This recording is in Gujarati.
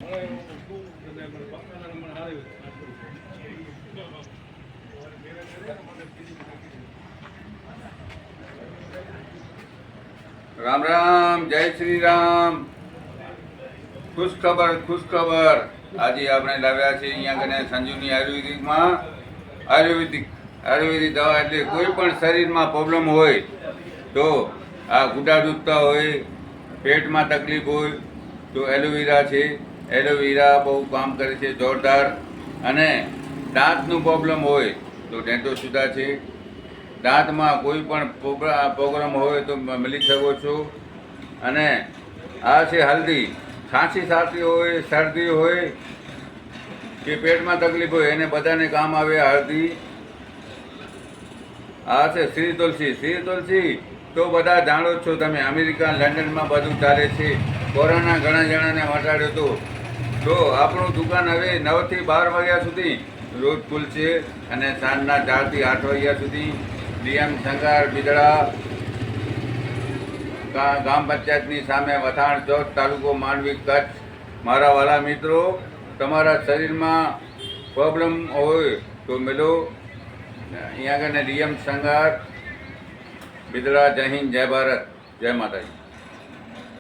રામ રામ, જય શ્રી રામ. ખુશ ખબર. આજે આપણે લાવ્યા છે અહીંયા કને સંજીવની આયુર્વેદિક દવા. એટલે કોઈ પણ શરીરમાં પ્રોબ્લેમ હોય તો આ ગુડા દુખતા હોય, પેટમાં તકલીફ હોય તો એલોવેરા છે. એલોવેરા બહુ કામ કરે છે, જોરદાર. અને દાંતનું પ્રોબ્લેમ હોય તો ડેન્ટો સુધા છે. દાંતમાં કોઈ પણ પ્રોગ્રામ હોય તો મળી શકો છો. અને આ છે હલ્દી. ખાંસી સાચી હોય, શરદી હોય કે પેટમાં તકલીફ હોય એને બધાને કામ આવે હળદી. આ છે શ્રી તુલસી. તો બધા જાણો છો તમે, અમેરિકા લંડનમાં બધું ચાલે છે. કોરોના ઘણા જણાને મટાડ્યો હતો. તો આપણું દુકાન હવે 9 થી 12 વાગ્યા સુધી રોજ ખુલશે અને સાંજના 4 થી 8 વાગ્યા સુધી. ડીએમ સંગાર બિદડા, ગામ પંચાયતની સામે, વથાણ ચોક, તાલુકો માંડવી, કચ્છ. મારા વાલા મિત્રો, તમારા શરીરમાં પ્રોબ્લેમ હોય તો મિલો અહીંયા આગળ. ડીએમ સંગાર બિદડા. જય હિન્દ, જય ભારત, જય માતાજી.